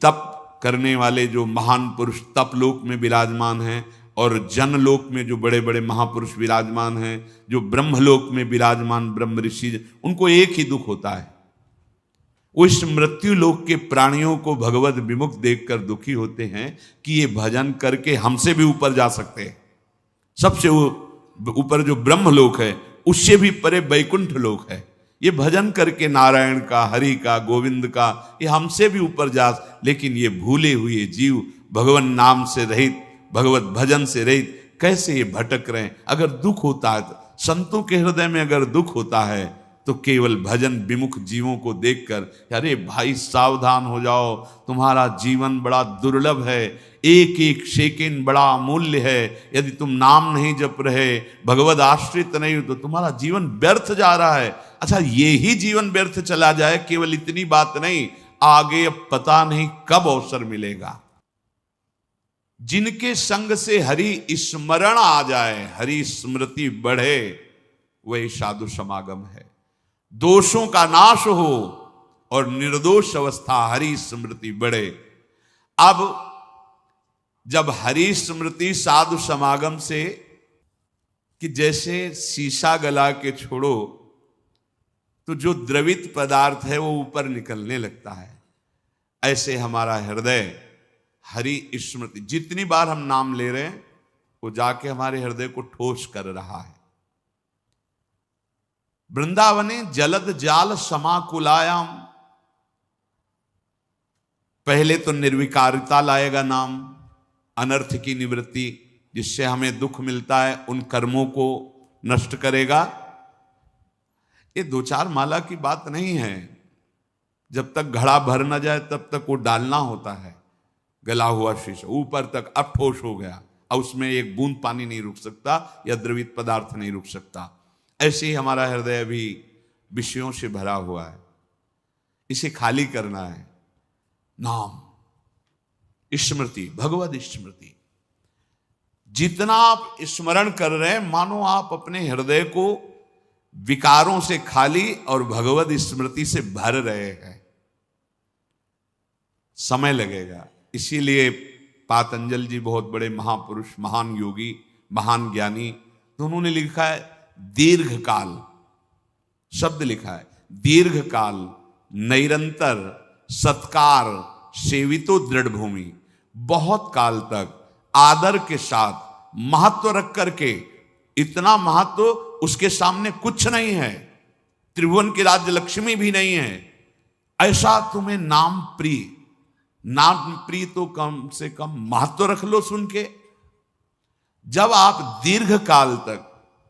तप करने वाले जो महान पुरुष तपलोक में विराजमान हैं और जनलोक में जो बड़े बड़े महापुरुष विराजमान हैं, जो ब्रह्मलोक में विराजमान ब्रह्म ऋषि, उनको एक ही दुख होता है। वो इस मृत्यु लोक के प्राणियों को भगवत विमुख देखकर दुखी होते हैं कि ये भजन करके हमसे भी ऊपर जा सकते हैं। सबसे ऊपर जो ब्रह्मलोक है उससे भी परे वैकुंठ लोक है। ये भजन करके नारायण का, हरि का, गोविंद का, ये हमसे भी ऊपर जा, लेकिन ये भूले हुए जीव भगवान नाम से रहित, भगवत भजन से रहित कैसे ये भटक रहे हैं। अगर दुख होता है, संतों के हृदय में अगर दुख होता है तो केवल भजन विमुख जीवों को देखकर, अरे भाई सावधान हो जाओ, तुम्हारा जीवन बड़ा दुर्लभ है, एक एक सेकंड बड़ा अमूल्य है। यदि तुम नाम नहीं जप रहे, भगवत आश्रित नहीं हो, तो तुम्हारा जीवन व्यर्थ जा रहा है। अच्छा, ये ही जीवन व्यर्थ चला जाए, केवल इतनी बात नहीं, आगे अब पता नहीं कब अवसर मिलेगा। जिनके संग से हरि स्मरण आ जाए, हरि स्मृति बढ़े, वही साधु समागम है। दोषों का नाश हो और निर्दोष अवस्था हरि स्मृति बढ़े। अब जब हरि स्मृति साधु समागम से, कि जैसे शीशा गला के छोड़ो तो जो द्रवित पदार्थ है वो ऊपर निकलने लगता है, ऐसे हमारा हृदय हरि स्मृति, जितनी बार हम नाम ले रहे हैं वो जाके हमारे हृदय को ठोस कर रहा है। वृंदावने जलद जाल समाकुलायाम, पहले तो निर्विकारिता लाएगा नाम, अनर्थ की निवृत्ति, जिससे हमें दुख मिलता है उन कर्मों को नष्ट करेगा। ये दो चार माला की बात नहीं है। जब तक घड़ा भर न जाए तब तक वो डालना होता है। गला हुआ शीशा ऊपर तक अब ठोस हो गया, अब उसमें एक बूंद पानी नहीं रुक सकता या द्रवित पदार्थ नहीं रुक सकता। ऐसे ही हमारा हृदय भी विषयों से भरा हुआ है, इसे खाली करना है। नाम, स्मृति, भगवत स्मृति, जितना आप स्मरण कर रहे हैं मानो आप अपने हृदय को विकारों से खाली और भगवत स्मृति से भर रहे हैं। समय लगेगा। इसीलिए पातंजल जी बहुत बड़े महापुरुष, महान योगी, महान ज्ञानी, तो उन्होंने लिखा है दीर्घ काल, शब्द लिखा है दीर्घ काल, निरंतर सत्कार सेवितो दृढ़ भूमि, बहुत काल तक आदर के साथ महत्व रख करके, इतना महत्व उसके सामने कुछ नहीं है, त्रिभुवन की राज्य लक्ष्मी भी नहीं है, ऐसा तुम्हें नाम प्रिय, नाम प्रिय तो कम से कम महत्व रख लो सुन के। जब आप दीर्घ काल तक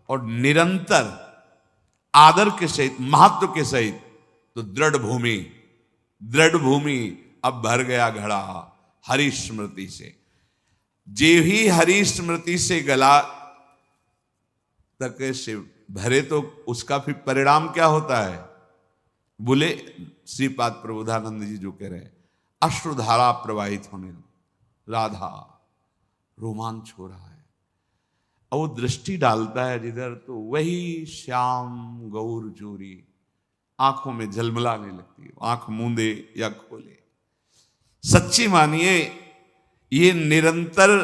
और निरंतर आदर के सहित, महत्व के सहित, तो दृढ़ भूमि, दृढ़ भूमि अब भर गया घड़ा हरि स्मृति से। जे ही हरि स्मृति से गला तक से भरे तो उसका फिर परिणाम क्या होता है? बोले श्रीपाद प्रबोधानंद जी जो कह रहे हैं, अश्रुधारा प्रवाहित होने, राधा रोमांच हो रहा है, और वो दृष्टि डालता है जिधर, तो वही श्याम गौर जोरी आंखों में झलमलाने लगती है, आंख मूंदे या खोले। सच्ची मानिए, ये निरंतर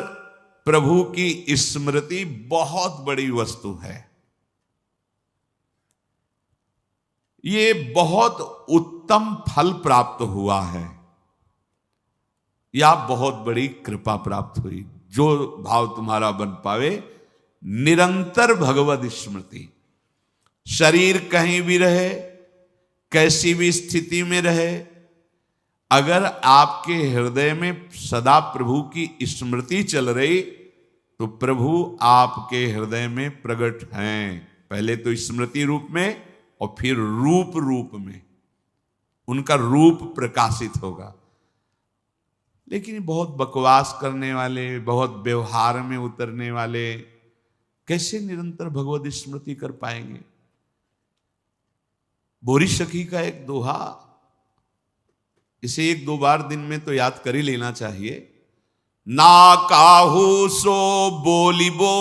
प्रभु की स्मृति बहुत बड़ी वस्तु है। ये बहुत उत्तम फल प्राप्त हुआ है, या बहुत बड़ी कृपा प्राप्त हुई। जो भाव तुम्हारा बन पावे, निरंतर भगवत स्मृति, शरीर कहीं भी रहे, कैसी भी स्थिति में रहे, अगर आपके हृदय में सदा प्रभु की स्मृति चल रही तो प्रभु आपके हृदय में प्रकट हैं। पहले तो स्मृति रूप में और फिर रूप रूप में उनका रूप प्रकाशित होगा। लेकिन बहुत बकवास करने वाले, बहुत व्यवहार में उतरने वाले कैसे निरंतर भगवत स्मृति कर पाएंगे? बोरी सखी का एक दोहा, इसे एक दो बार दिन में तो याद कर ही लेना चाहिए। ना काहू सो बोलिबो,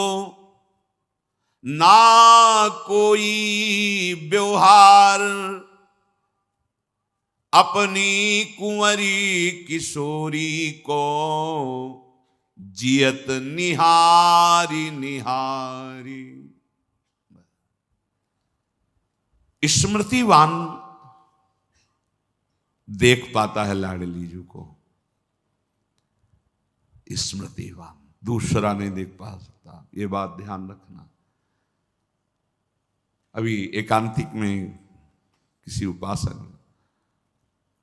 ना कोई व्यवहार, अपनी कुंवरी किशोरी को जियत निहारी निहारी। स्मृतिवान देख पाता है लाडली जी को, स्मृतिवान दूसरा नहीं देख पा सकता, ये बात ध्यान रखना। अभी एकांतिक में किसी उपासक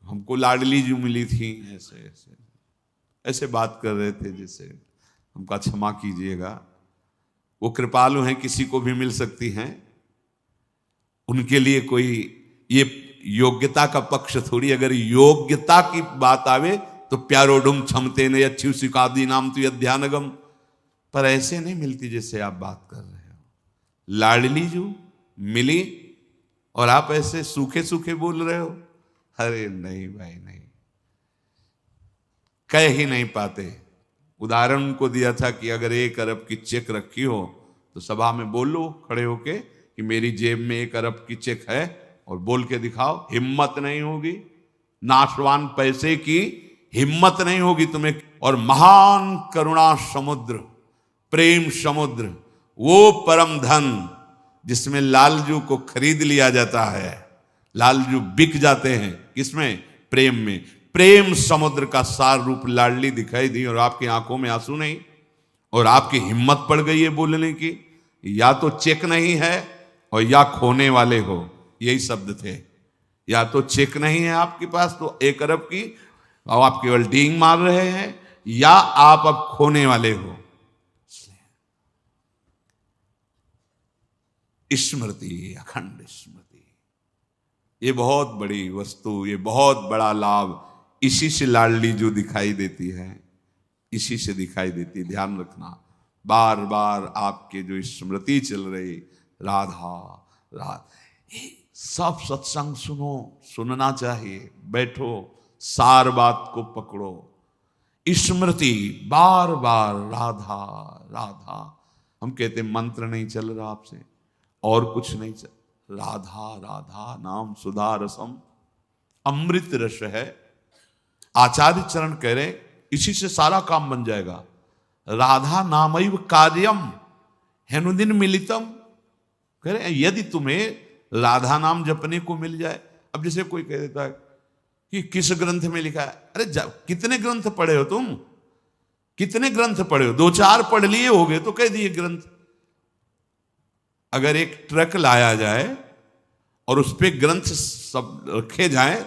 हमको लाडली जी मिली थी, ऐसे ऐसे ऐसे बात कर रहे थे, जैसे हमका क्षमा कीजिएगा, वो कृपालु हैं, किसी को भी मिल सकती हैं, उनके लिए कोई ये योग्यता का पक्ष थोड़ी। अगर योग्यता की बात आवे तो प्यारोडुम क्षमते ने अच्छी सिकादी नाम तो अध्यानगम, पर ऐसे नहीं मिलती जैसे आप बात कर रहे हो। लाडली जो मिली और आप ऐसे सूखे सूखे बोल रहे हो, अरे नहीं भाई नहीं, कह ही नहीं पाते। उदाहरण उनको दिया था कि अगर 1 अरब की चेक रखी हो तो सभा में बोलो खड़े होके कि मेरी जेब में 1 अरब की चेक है, और बोल के दिखाओ। हिम्मत नहीं होगी, नाशवान पैसे की हिम्मत नहीं होगी तुम्हें। और महान करुणा समुद्र, प्रेम समुद्र, वो परम धन जिसमें लालजू को खरीद लिया जाता है, लालजू बिक जाते हैं, किसमें? प्रेम में। प्रेम समुद्र का सार रूप लाडली दिखाई दी, और आपकी आंखों में आंसू नहीं, और आपकी हिम्मत पड़ गई है बोलने की। या तो चेक नहीं है और या खोने वाले हो, यही शब्द थे। या तो चेक नहीं है आपके पास तो 1 अरब की, और आप केवल डींग मार रहे हैं, या आप अब खोने वाले हो। स्मृति, अखंड स्मृति, ये बहुत बड़ी वस्तु, ये बहुत बड़ा लाभ, इसी से लाडली जो दिखाई देती है, इसी से दिखाई देती है। ध्यान रखना, बार बार आपके जो स्मृति चल रही, राधा राधा, सब सत्संग सुनो, सुनना चाहिए, बैठो, सार बात को पकड़ो। स्मृति बार बार राधा राधा, हम कहते मंत्र नहीं चल रहा आपसे, और कुछ नहीं चल, राधा राधा नाम सुधा रसम, अमृत रस है। आचार्य चरण कह रहे इसी से सारा काम बन जाएगा। राधा नामैव कार्यम हेनुदिन मिलितम, कह रहे यदि तुम्हें राधा नाम जपने को मिल जाए। अब जैसे कोई कह देता है कि किस ग्रंथ में लिखा है, अरे कितने ग्रंथ पढ़े हो तुम, कितने ग्रंथ पढ़े हो? 2-4 पढ़ लिए होगे तो कह दिए ग्रंथ। अगर एक ट्रक लाया जाए और उस पे ग्रंथ सब रखे जाएं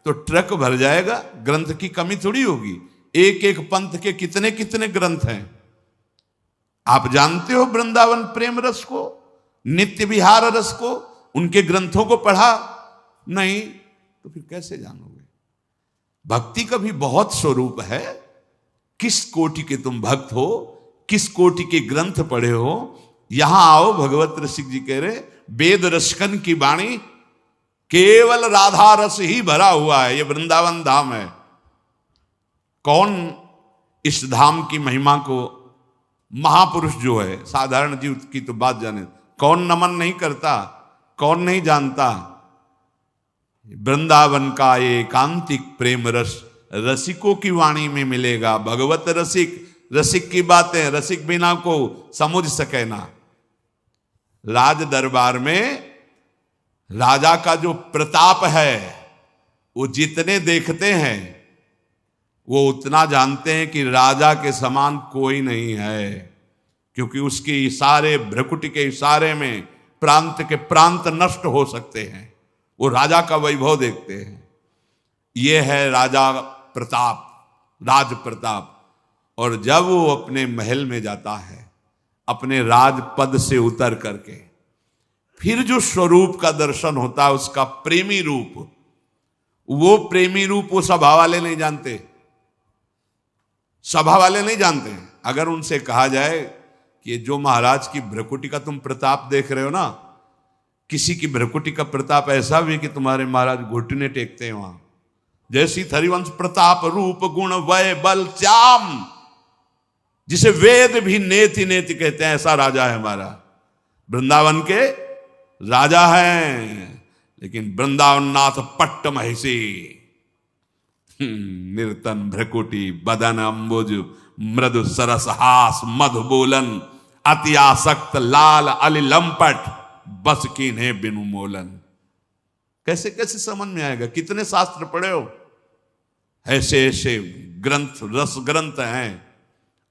तो ट्रक भर जाएगा, ग्रंथ की कमी थोड़ी होगी। एक एक पंथ के कितने कितने ग्रंथ हैं। आप जानते हो वृंदावन प्रेम रस को, नित्य विहार रस को, उनके ग्रंथों को पढ़ा नहीं तो फिर कैसे जानोगे? भक्ति का भी बहुत स्वरूप है। किस कोटि के तुम भक्त हो, किस कोटि के ग्रंथ पढ़े हो, यहां आओ। भगवत रसिक जी कह रहे वेद रसकन की वाणी, केवल राधा रस ही भरा हुआ है। ये वृंदावन धाम है। कौन इस धाम की महिमा को, महापुरुष जो है, साधारण जीव की तो बात जाने, कौन नमन नहीं करता, कौन नहीं जानता? वृंदावन का एकांतिक प्रेम रस रसिकों की वाणी में मिलेगा। भगवत रसिक, रसिक की बातें रसिक बिना को समझ सके ना। राज दरबार में राजा का जो प्रताप है, वो जितने देखते हैं वो उतना जानते हैं कि राजा के समान कोई नहीं है, क्योंकि उसके इशारे, भ्रकुटी के इशारे में प्रांत के प्रांत नष्ट हो सकते हैं। वो राजा का वैभव देखते हैं। ये है राजा प्रताप, राज प्रताप। और जब वो अपने महल में जाता है, अपने राजपद से उतर करके, फिर जो स्वरूप का दर्शन होता है, उसका प्रेमी रूप, वो प्रेमी रूप वो सभा वाले नहीं जानते, सभा वाले नहीं जानते। अगर उनसे कहा जाए कि जो महाराज की भ्रकुटी का तुम प्रताप देख रहे हो ना, किसी की भ्रकुटी का प्रताप ऐसा भी कि तुम्हारे महाराज घुटने टेकते हैं वहां, जैसी हरिवंश प्रताप रूप गुण वय बल चाम, जिसे वेद भी नेति नेति कहते हैं, ऐसा राजा है हमारा। वृंदावन के राजा हैं, लेकिन वृंदावन नाथ पट्ट महिषी, निर्तन भ्रकुटी बदन अम्बुज मृदु सरस हास मधु बोलन अति आसक्त लाल अली लंपट बस कीन्हे बिनु मोलन। कैसे कैसे समझ में आएगा? कितने शास्त्र पढ़े हो? ऐसे ऐसे ग्रंथ, रस ग्रंथ हैं,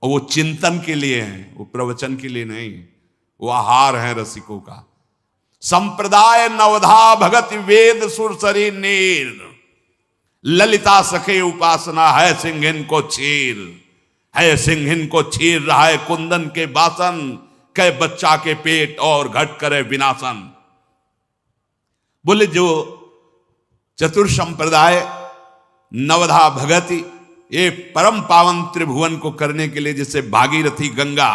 और वो चिंतन के लिए हैं, वो प्रवचन के लिए नहीं। वो आहार है रसिकों का। संप्रदाय नवधा भगत वेद सुरसरी नीर ललिता सखे उपासना है सिंहिन को चीर, है सिंहिन को चीर रहा है कुंदन के बासन, कै बच्चा के पेट और घट करे विनाशन। बोले जो चतुर संप्रदाय नवधा भगति, ये परम पावन त्रिभुवन को करने के लिए जैसे भागीरथी गंगा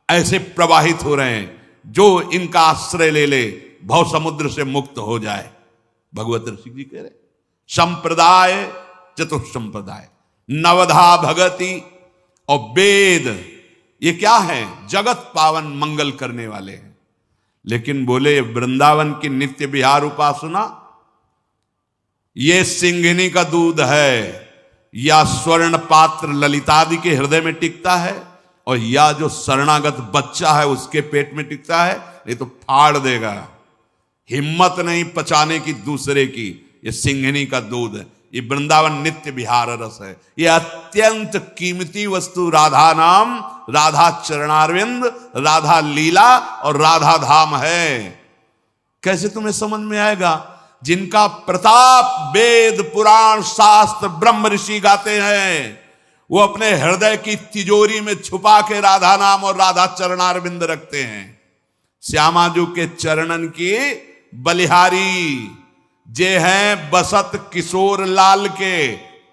ऐसे प्रवाहित हो रहे हैं, जो इनका आश्रय ले ले भव समुद्र से मुक्त हो जाए। भगवत ऋषि जी कह रहे संप्रदाय चतुर संप्रदाय नवधा भगति और वेद, ये क्या है? जगत पावन मंगल करने वाले हैं। लेकिन बोले वृंदावन की नित्य विहार उपासना ये सिंहिनी का दूध है, या स्वर्ण पात्र ललितादि के हृदय में टिकता है, और या जो शरणागत बच्चा है उसके पेट में टिकता है, ये तो फाड़ देगा। हिम्मत नहीं पचाने की दूसरे की। ये सिंहिनी का दूध है, ये वृंदावन नित्य विहार रस है। ये अत्यंत कीमती वस्तु राधा नाम, राधा चरणारविंद, राधा लीला और राधा धाम है। कैसे तुम्हें समझ में आएगा? जिनका प्रताप वेद पुराण शास्त्र ब्रह्म ऋषि गाते हैं, वो अपने हृदय की तिजोरी में छुपा के राधा नाम और राधा चरणारविंद रखते हैं। श्यामाजू के चरणन की बलिहारी जे हैं बसत किशोर लाल के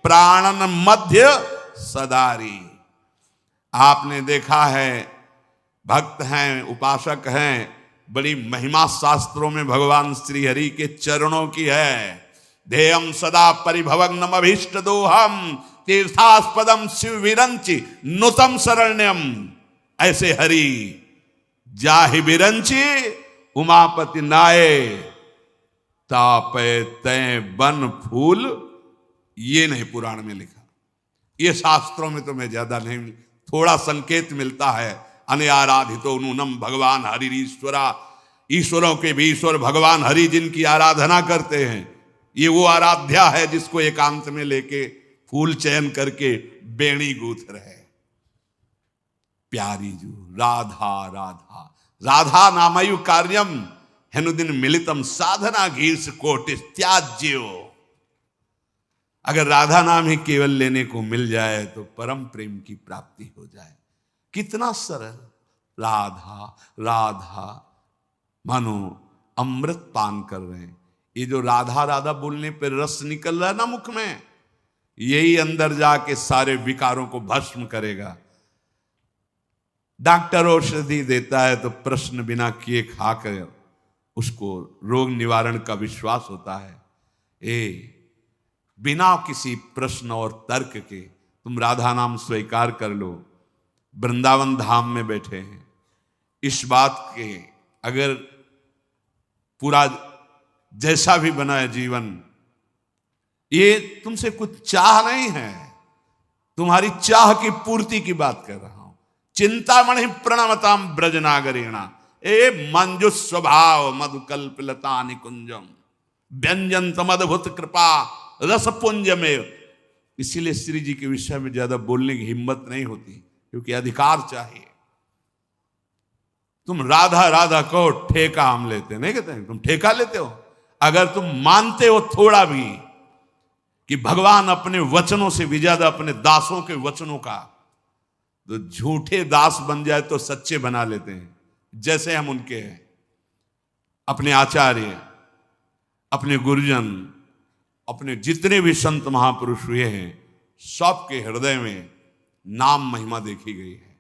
प्राणन मध्य सदारी। आपने देखा है, भक्त हैं, उपासक हैं, बड़ी महिमा शास्त्रों में भगवान श्री हरि के चरणों की है। ध्येयम सदा परिभवग्नम अभीष्ट दोहम तीर्थास्पदम शिव विरंचि नुतम शरण्यम। ऐसे हरि जाहि विरंचि उमापति नाये तापे तय बन फूल। ये नहीं पुराण में लिखा, ये शास्त्रों में तुम्हें ज्यादा नहीं, थोड़ा संकेत मिलता है। अनआराधितो नूनम भगवान हरि ईश्वरा, ईश्वरों के भी ईश्वर भगवान हरि जिनकी आराधना करते हैं, ये वो आराध्या है जिसको एकांत में लेके फूल चयन करके बेणी गूंथ रहे। प्यारी जू राधा राधा राधा नामयु कार्यम हेनुदिन मिलितम साधना घीर्ष कोटि त्याज्यो। अगर राधा नाम ही केवल लेने को मिल जाए तो परम प्रेम की प्राप्ति हो जाए। कितना सरल, राधा राधा मानो अमृत पान कर रहे हैं। ये जो राधा राधा बोलने पर रस निकल रहा है ना मुख में, यही अंदर जाके सारे विकारों को भस्म करेगा। डॉक्टर औषधि देता है तो प्रश्न बिना किए खाकर उसको रोग निवारण का विश्वास होता है। बिना किसी प्रश्न और तर्क के तुम राधा नाम स्वीकार कर लो। वृंदावन धाम में बैठे हैं, इस बात के अगर पूरा जैसा भी बना है जीवन, ये तुमसे कुछ चाह नहीं है, तुम्हारी चाह की पूर्ति की बात कर रहा हूं। चिंतामणि प्रणमताम ब्रजनागरीणा ए मंजु स्वभाव मधुकल्पलता निकुंजम व्यंजन तमद्भुत कृपा रसपुंज में। इसीलिए श्री जी के विषय में ज्यादा बोलने की हिम्मत नहीं होती, क्योंकि अधिकार चाहिए। तुम राधा राधा कहो, ठेका हम लेते नहीं कहते हैं, तुम ठेका लेते हो। अगर तुम मानते हो थोड़ा भी कि भगवान अपने वचनों से भी ज्यादा अपने दासों के वचनों का, तो झूठे दास बन जाए तो सच्चे बना लेते हैं। जैसे हम उनके हैं, अपने आचार्य, अपने गुरुजन, अपने जितने भी संत महापुरुष हुए हैं, सबके हृदय में नाम महिमा देखी गई है।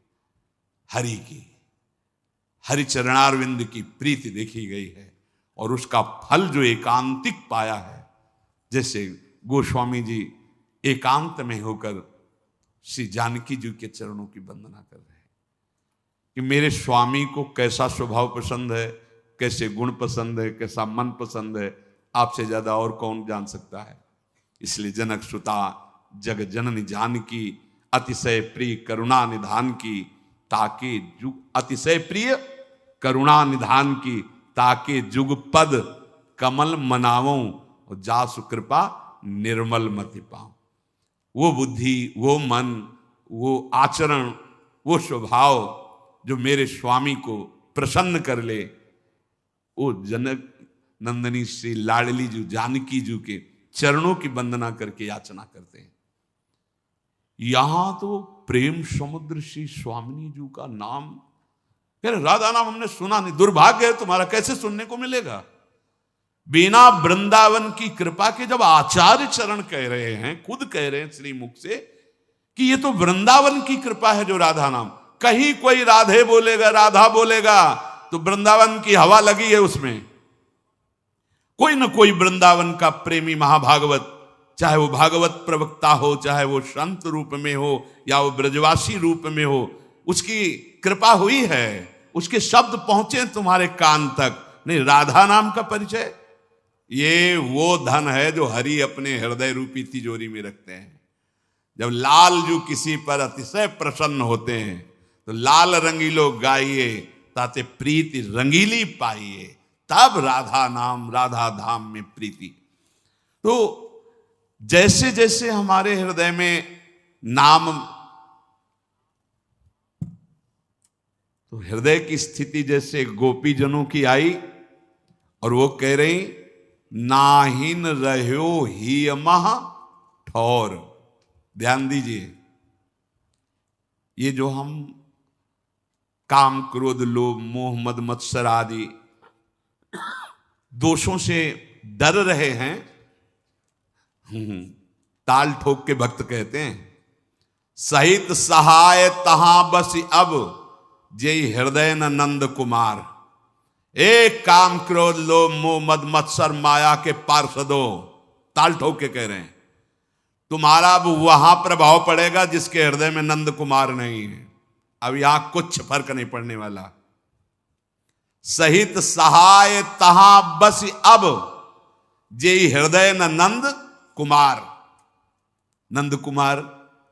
हरि की, हरि चरणारविंद की प्रीति देखी गई है, और उसका फल जो एकांतिक पाया है। जैसे गोस्वामी जी एकांत में होकर श्री जानकी जी के चरणों की वंदना कर रहे हैं कि मेरे स्वामी को कैसा स्वभाव पसंद है, कैसे गुण पसंद है, कैसा मन पसंद है, आपसे ज्यादा और कौन जान सकता है। इसलिए जनक सुता जग जननी जानकी अतिशय प्रिय करुणा निधान की, ताके जुग अतिशय प्रिय करुणा निधान की, ताके जुग पद कमल मनावों और जासु कृपा निर्मल मति पाऊं। वो बुद्धि, वो मन, वो आचरण, वो स्वभाव जो मेरे स्वामी को प्रसन्न कर ले, वो जनक नंदनी श्री लाडली जी जानकी जी के चरणों की वंदना करके याचना करते हैं। यहां तो प्रेम समुद्र श्री स्वामिनी जी का नाम, राधा नाम हमने सुना नहीं, दुर्भाग्य है तुम्हारा, कैसे सुनने को मिलेगा? बिना वृंदावन की कृपा के जब आचार्य चरण कह रहे हैं, खुद कह रहे हैं श्री मुख से कि ये तो वृंदावन की कृपा है जो राधा नाम, कहीं कोई राधे बोलेगा, राधा बोलेगा तो वृंदावन की हवा लगी है उसमें। कोई ना कोई वृंदावन का प्रेमी महाभागवत, चाहे वो भागवत प्रवक्ता हो, चाहे वो संत रूप में हो या वो ब्रजवासी रूप में हो, उसकी कृपा हुई है, उसके शब्द पहुंचे तुम्हारे कान तक। नहीं, राधा नाम का परिचय ये वो धन है जो हरि अपने हृदय रूपी तिजोरी में रखते हैं। जब लाल जू किसी पर अतिशय प्रसन्न होते हैं तो लाल रंगीलो गाइए ताते प्रीति रंगीली पाइए, तब राधा नाम राधा धाम में प्रीति। तो जैसे जैसे हमारे हृदय में नाम, तो हृदय की स्थिति जैसे गोपी जनों की आई और वो कह रही नाहिन रह्यो ही महा ठौर। ध्यान दीजिए, ये जो हम काम क्रोध लोभ मोह मद मत्सर आदि दोषों से डर रहे हैं, ताल ठोक के भक्त कहते हैं सहित सहाय तहां बस अब जय हृदय न नंद कुमार। एक काम क्रोध लोभ मोह मद मत्सर माया के पार्षदों, ताल ठोक के कह रहे हैं तुम्हारा अब वहां प्रभाव पड़ेगा जिसके हृदय में नंद कुमार नहीं है। अब यहां कुछ फर्क नहीं पड़ने वाला। सहित सहाय तहां बस अब जय हृदय न नंद कुमार। नंद कुमार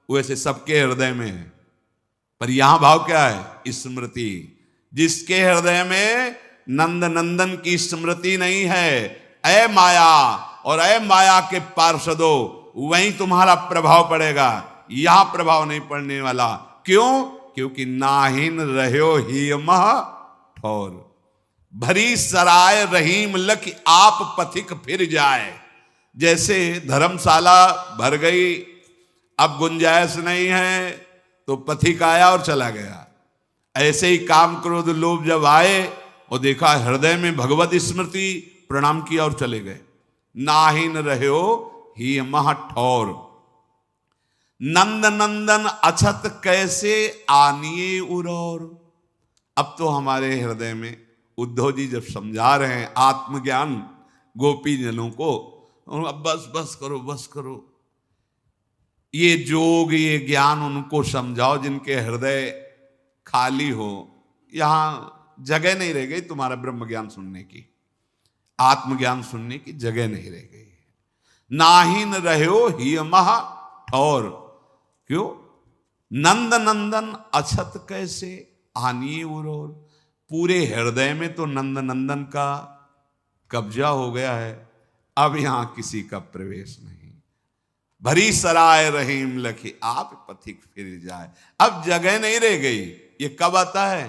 वैसे सबके हृदय में है, पर यहां भाव क्या है? स्मृति। जिसके हृदय में नंद नंदन की स्मृति नहीं है, ऐ माया और ऐ माया के पार्षदों, वहीं तुम्हारा प्रभाव पड़ेगा, यहां प्रभाव नहीं पड़ने वाला। क्यों? क्योंकि नाहिन रह्यो ही मह ठौर। भरी सराय रहीम लख आप पथिक फिर जाए। जैसे धर्मशाला भर गई, अब गुंजाइश नहीं है तो पथिक आया और चला गया। ऐसे ही काम क्रोध लोभ जब आए और देखा हृदय में भगवत स्मृति, प्रणाम किया और चले गए। नाहिन रह्यो ही मह ठौर। नंद नंदन अछत कैसे आनिए उरौर। अब तो हमारे हृदय में उद्धव जी जब समझा रहे हैं आत्मज्ञान गोपी जनों को, अब बस बस करो, बस करो, ये जोग ये ज्ञान उनको समझाओ जिनके हृदय खाली हो। यहां जगह नहीं रह गई तुम्हारा ब्रह्म ज्ञान सुनने की, आत्मज्ञान सुनने की जगह नहीं रह गई। नाहिन रह्यो ही महा ठौर। क्यों? नंद नंदन अछत कैसे आनिए उरौर। पूरे हृदय में तो नंद नंदन का कब्जा हो गया है, अब यहां किसी का प्रवेश नहीं। भरी सराय रहीम लखी आप पथिक फिर जाए। अब जगह नहीं रह गई। ये कब आता है?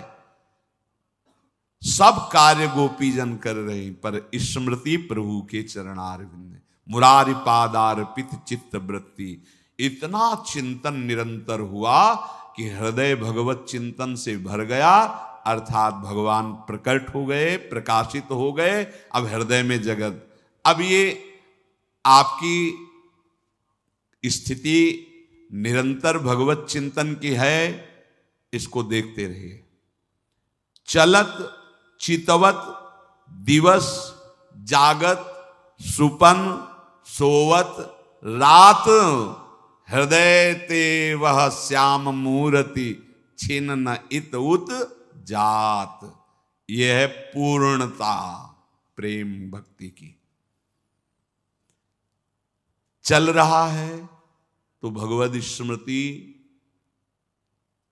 सब कार्य गोपी जन कर रहे, पर स्मृति प्रभु के चरणारविंद मुरारी पादार्पित चित्त वृत्ति। इतना चिंतन निरंतर हुआ कि हृदय भगवत चिंतन से भर गया, अर्थात भगवान प्रकट हो गए, प्रकाशित हो गए। अब हृदय में जगत। अब ये आपकी स्थिति निरंतर भगवत चिंतन की है, इसको देखते रहिए। चलत चितवत दिवस जागत सुपन सोवत रात हृदय ते वह श्याम मूर्ति छिन न इत उत जात। यह है पूर्णता प्रेम भक्ति की। चल रहा है तो भगवद स्मृति,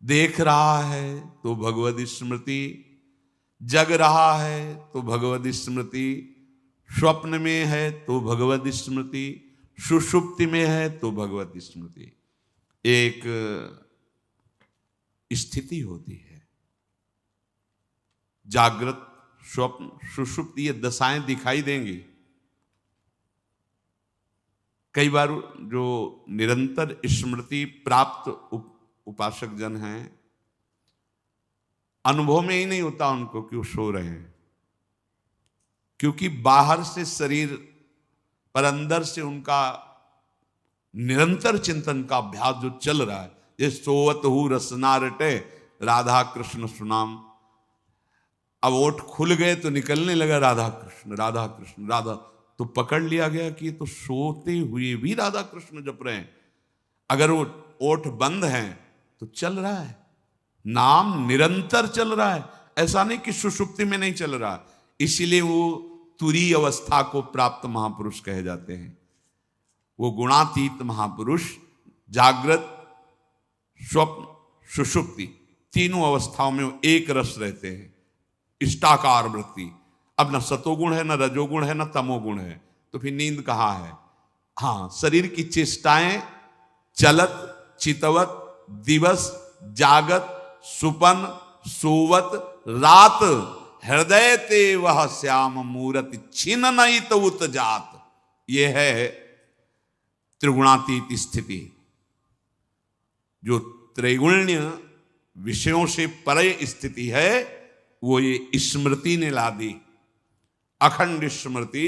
देख रहा है तो भगवद स्मृति, जग रहा है तो भगवद स्मृति, स्वप्न में है तो भगवद स्मृति, सुषुप्ति में है तो भगवद स्मृति। एक स्थिति होती है, जागृत, स्वप्न, सुषुप्ति, ये दशाएं दिखाई देंगी। कई बार जो निरंतर स्मृति प्राप्त उपासक जन हैं, अनुभव में ही नहीं होता उनको कि वो सो रहे हैं, क्योंकि बाहर से शरीर पर अंदर से उनका निरंतर चिंतन का अभ्यास जो चल रहा है। ये सोवत हु रसना रटे राधा कृष्ण सुनाम, अब ओठ खुल गए तो निकलने लगा राधा कृष्ण राधा कृष्ण राधा, तो पकड़ लिया गया कि तो सोते हुए भी राधा कृष्ण जप रहे हैं। अगर वो ओठ बंद हैं तो चल रहा है, नाम निरंतर चल रहा है, ऐसा नहीं कि सुषुप्ति में नहीं चल रहा। इसीलिए वो तुरीय अवस्था को प्राप्त महापुरुष कहे जाते हैं। वो गुणातीत महापुरुष जागृत, स्वप्न, सुषुप्ति तीनों अवस्थाओं में वो एक रस रहते हैं, इष्टाकार वृत्ति। अब न सतोगुण है, न रजोगुण है, न तमोगुण है, तो फिर नींद कहाँ है? हाँ, शरीर की चेष्टाएं चलत चितवत, दिवस जागत, सुपन सोवत, रात हृदय ते वह श्याम मूरत छिन नहीं तो उत जात। ये है त्रिगुणातीत स्थिति। जो त्रैगुण्य विषयों से परे स्थिति है वो ये स्मृति ने ला दी, अखंड स्मृति,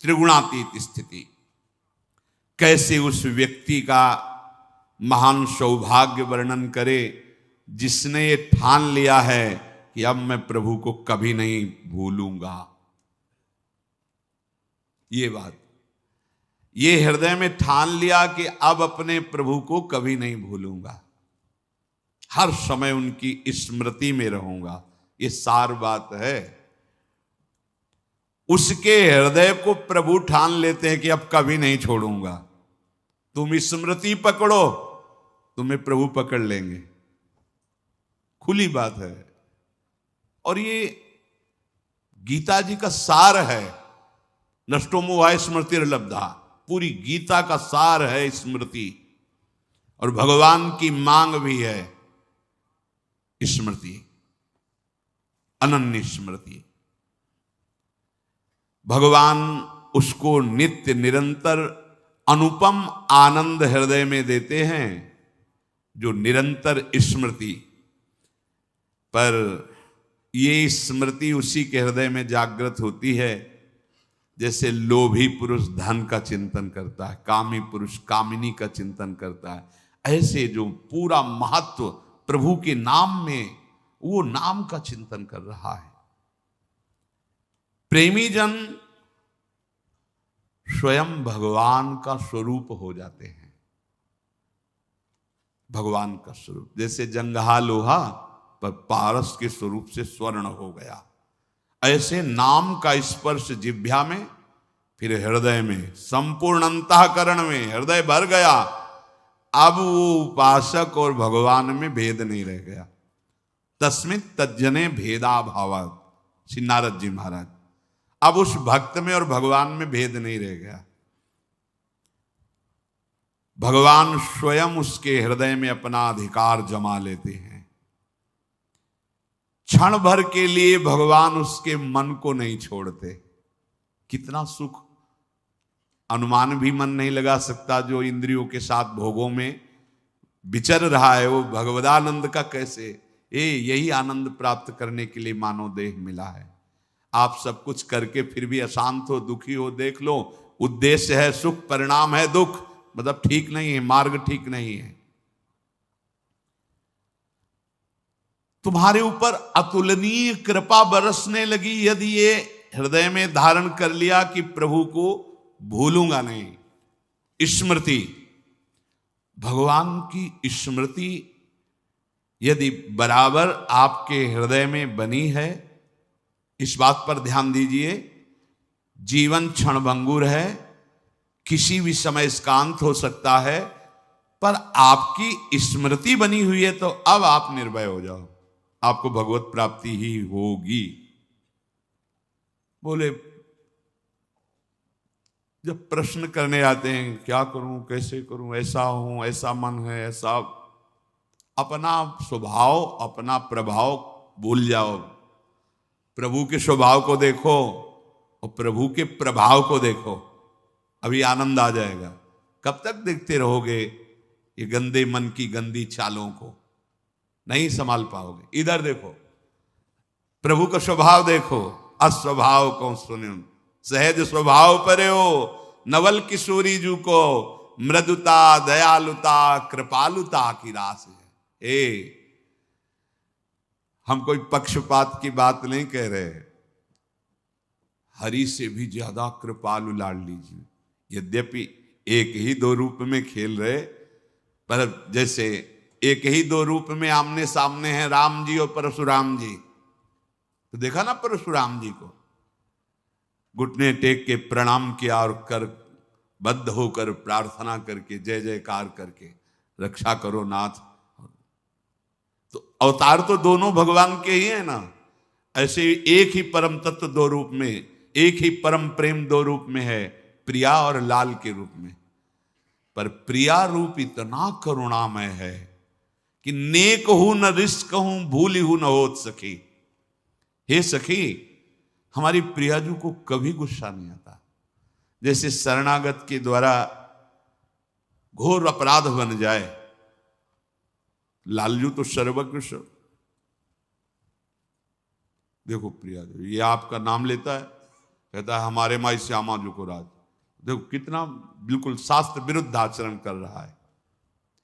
त्रिगुणातीत स्थिति। कैसे उस व्यक्ति का महान सौभाग्य वर्णन करे जिसने ये ठान लिया है कि अब मैं प्रभु को कभी नहीं भूलूंगा। ये बात, ये हृदय में ठान लिया कि अब अपने प्रभु को कभी नहीं भूलूंगा, हर समय उनकी स्मृति में रहूंगा। ये सार बात है। उसके हृदय को प्रभु ठान लेते हैं कि अब कभी नहीं छोड़ूंगा। तुम स्मृति पकड़ो, तुम्हें प्रभु पकड़ लेंगे, खुली बात है। और ये गीता जी का सार है, नष्टो मोहाय स्मृतिर्लब्धा, पूरी गीता का सार है स्मृति। और भगवान की मांग भी है स्मृति, अनन्य स्मृति। भगवान उसको नित्य निरंतर अनुपम आनंद हृदय में देते हैं जो निरंतर स्मृति। पर ये स्मृति उसी के हृदय में जागृत होती है जैसे लोभी पुरुष धन का चिंतन करता है, कामी पुरुष कामिनी का चिंतन करता है। ऐसे जो पूरा महत्व प्रभु के नाम में, वो नाम का चिंतन कर रहा है। प्रेमी जन स्वयं भगवान का स्वरूप हो जाते हैं। भगवान का स्वरूप, जैसे जंगहा लोहा पर पारस के स्वरूप से स्वर्ण हो गया, ऐसे नाम का स्पर्श जिह्वा में, फिर हृदय में, संपूर्ण अंतःकरण में हृदय भर गया। अब वो उपासक और भगवान में भेद नहीं रह गया। तस्मित् तज्जने भेदाभावात्, श्री नारद जी महाराज। अब उस भक्त में और भगवान में भेद नहीं रह गया। भगवान स्वयं उसके हृदय में अपना अधिकार जमा लेते हैं। क्षण भर के लिए भगवान उसके मन को नहीं छोड़ते। कितना सुख, अनुमान भी मन नहीं लगा सकता। जो इंद्रियों के साथ भोगों में विचर रहा है वो भगवदानंद का कैसे, यही आनंद प्राप्त करने के लिए मानव देह मिला है। आप सब कुछ करके फिर भी अशांत हो, दुखी हो, देख लो। उद्देश्य है सुख, परिणाम है दुख, मतलब ठीक नहीं है, मार्ग ठीक नहीं है। तुम्हारे ऊपर अतुलनीय कृपा बरसने लगी यदि ये हृदय में धारण कर लिया कि प्रभु को भूलूंगा नहीं। स्मृति, भगवान की स्मृति यदि बराबर आपके हृदय में बनी है, इस बात पर ध्यान दीजिए। जीवन क्षणभंगुर है, किसी भी समय इसका अंत हो सकता है, पर आपकी स्मृति बनी हुई है तो अब आप निर्भय हो जाओ, आपको भगवत प्राप्ति ही होगी। बोले जब प्रश्न करने आते हैं क्या करूं कैसे करूं, ऐसा हूं ऐसा मन है ऐसा, अपना स्वभाव अपना प्रभाव भूल जाओ, प्रभु के स्वभाव को देखो और प्रभु के प्रभाव को देखो, अभी आनंद आ जाएगा। कब तक देखते रहोगे ये गंदे मन की गंदी चालों को, नहीं संभाल पाओगे। इधर देखो, प्रभु का स्वभाव देखो, अस्वभाव को सुनो सहज स्वभाव परे हो, नवल किशोरी जू को मृदुता दयालुता कृपालुता की रास है। हम कोई पक्षपात की बात नहीं कह रहे, हरि से भी ज्यादा कृपालु लाडली जी, यद्यपि एक ही दो रूप में खेल रहे, पर जैसे एक ही दो रूप में आमने सामने हैं राम जी और परशुराम जी, तो देखा ना परशुराम जी को घुटने टेक के प्रणाम किया और कर बद्ध होकर प्रार्थना करके जय जयकार करके रक्षा करो नाथ। तो अवतार तो दोनों भगवान के ही है ना, ऐसे एक ही परम तत्व दो रूप में, एक ही परम प्रेम दो रूप में है, प्रिया और लाल के रूप में। पर प्रिया रूप इतना करुणामय है कि नेक हूं न रिश्क हूं भूली हूं न होत सखी। हे सखी, हमारी प्रियाजू को कभी गुस्सा नहीं आता। जैसे शरणागत के द्वारा घोर अपराध बन जाए, लालजू तो सर्वकृष्ण, देखो प्रियाजू ये आपका नाम लेता है, कहता है हमारे माई श्यामा जू को राज, देखो कितना बिल्कुल शास्त्र विरुद्ध आचरण कर रहा है।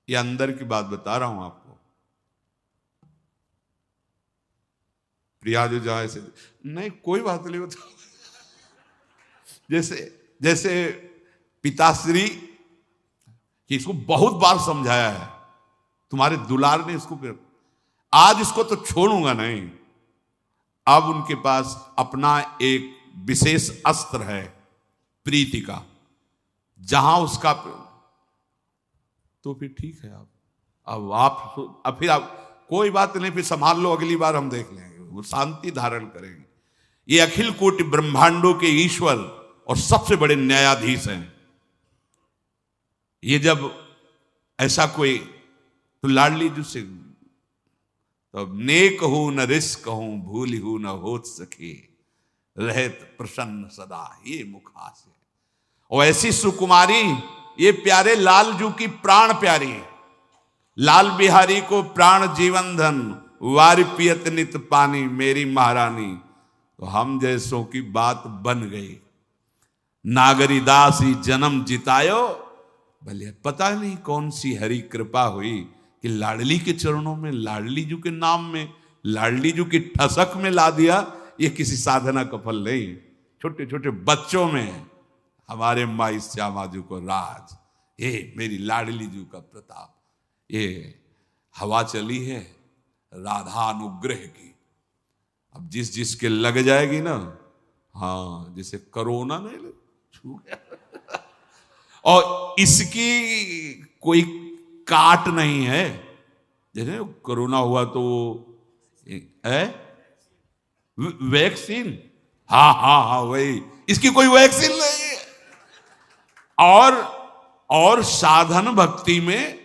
ये अंदर की बात बता रहा हूं आपको। प्रिया जो जाए से नहीं, कोई बात नहीं होता। जैसे पिताश्री कि इसको बहुत बार समझाया है, तुम्हारे दुलार ने इसको, आज इसको तो छोड़ूंगा नहीं। अब उनके पास अपना एक विशेष अस्त्र है प्रीति का, जहां उसका, तो फिर ठीक है। अब फिर आप कोई बात नहीं, फिर संभाल लो, अगली बार हम देख लेंगे, वो शांति धारण करेंगे। ये अखिल कोटि ब्रह्मांडों के ईश्वर और सबसे बड़े न्यायाधीश हैं। ये जब ऐसा कोई, तो लाडली जी से तो नेक हूं न रिश्क हूं भूली हूं न होत सके, रहत प्रसन्न सदा ये मुखास है। और ऐसी सुकुमारी, ये प्यारे लालजू की प्राण प्यारी, लाल बिहारी को प्राण जीवन धन वारि पियत नित पानी मेरी महारानी। तो हम जैसों की बात बन गई, नागरी दासी जन्म जितायो। भले पता नहीं कौन सी हरी कृपा हुई कि लाडली के चरणों में, लाडली जू के नाम में, लाडली जू की ठसक में ला दिया। ये किसी साधना का फल नहीं, छोटे छोटे बच्चों में हमारे माई श्यामा जू को राज, ये मेरी लाडली जू का प्रताप। ये हवा चली है राधा अनुग्रह की, अब जिस जिसके लग जाएगी ना, हाँ जैसे कोरोना नहीं छू गया और इसकी कोई काट नहीं है। जैसे कोरोना हुआ तो वैक्सीन, हाँ हाँ हाँ वही, इसकी कोई वैक्सीन नहीं है। और साधन भक्ति में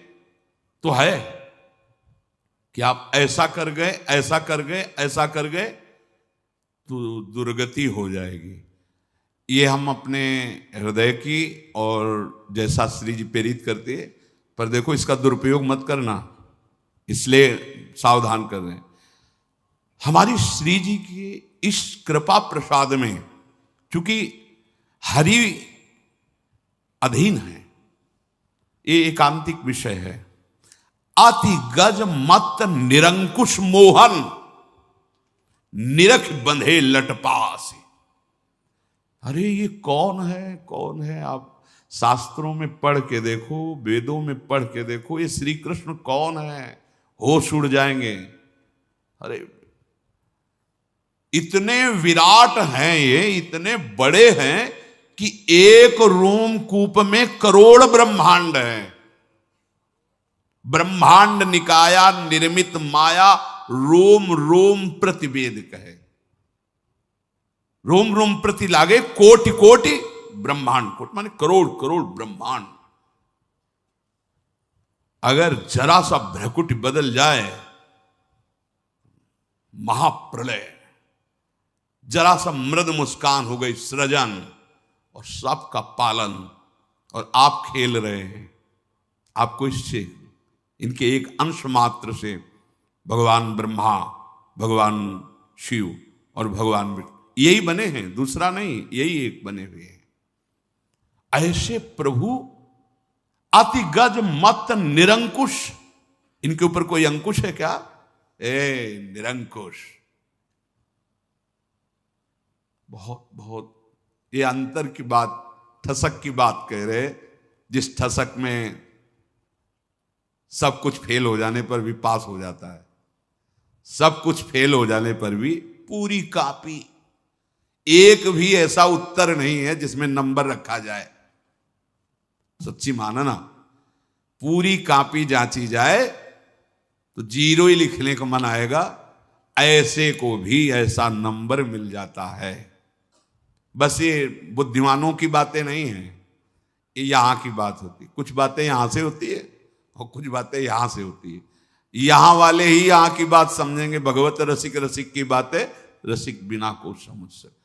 तो है कि आप ऐसा कर गए ऐसा कर गए ऐसा कर गए तो दुर्गति हो जाएगी। ये हम अपने हृदय की और जैसा श्री जी प्रेरित करते हैं, पर देखो इसका दुरुपयोग मत करना, इसलिए सावधान कर रहे हैं। हमारी श्री जी की इस कृपा प्रसाद में, क्योंकि हरि अधीन है, ये एकांतिक विषय है। अति गज मत निरंकुश मोहन, निरख बंधे लटपास। अरे ये कौन है कौन है, आप शास्त्रों में पढ़ के देखो, वेदों में पढ़ के देखो, ये श्री कृष्ण कौन है, होश उड़ जाएंगे। अरे इतने विराट हैं, ये इतने बड़े हैं कि एक रोमकूप में करोड़ ब्रह्मांड है। ब्रह्मांड निकाया निर्मित माया रोम रोम प्रतिवेद कहे। रोम रोम प्रति लागे कोटि कोटि ब्रह्मांड, कोटि माने करोड़ करोड़ ब्रह्मांड। अगर जरा सा भ्रकुटी बदल जाए, महाप्रलय, जरा सा मृद मुस्कान हो गई सृजन और सबका पालन, और आप खेल रहे हैं। आपको इससे, इनके एक अंश मात्र से भगवान ब्रह्मा, भगवान शिव और भगवान विष्णु यही बने हैं, दूसरा नहीं, यही एक बने हुए हैं। ऐसे प्रभु अति गज मत निरंकुश, इनके ऊपर कोई अंकुश है क्या? निरंकुश। बहुत बहुत ये अंतर की बात, ठसक की बात कह रहे। जिस ठसक में सब कुछ फेल हो जाने पर भी पास हो जाता है, सब कुछ फेल हो जाने पर भी पूरी कॉपी, एक भी ऐसा उत्तर नहीं है जिसमें नंबर रखा जाए। सच्ची माना ना, पूरी कॉपी जांची जाए तो 0 ही लिखने का मन आएगा। ऐसे को भी ऐसा नंबर मिल जाता है। बस ये बुद्धिमानों की बातें नहीं है, ये यहां की बात होती। कुछ बातें यहां से होती है और कुछ बातें यहां से होती है। यहां वाले ही यहां की बात समझेंगे। भगवत रसिक रसिक की बातें रसिक बिना को समझ सकते।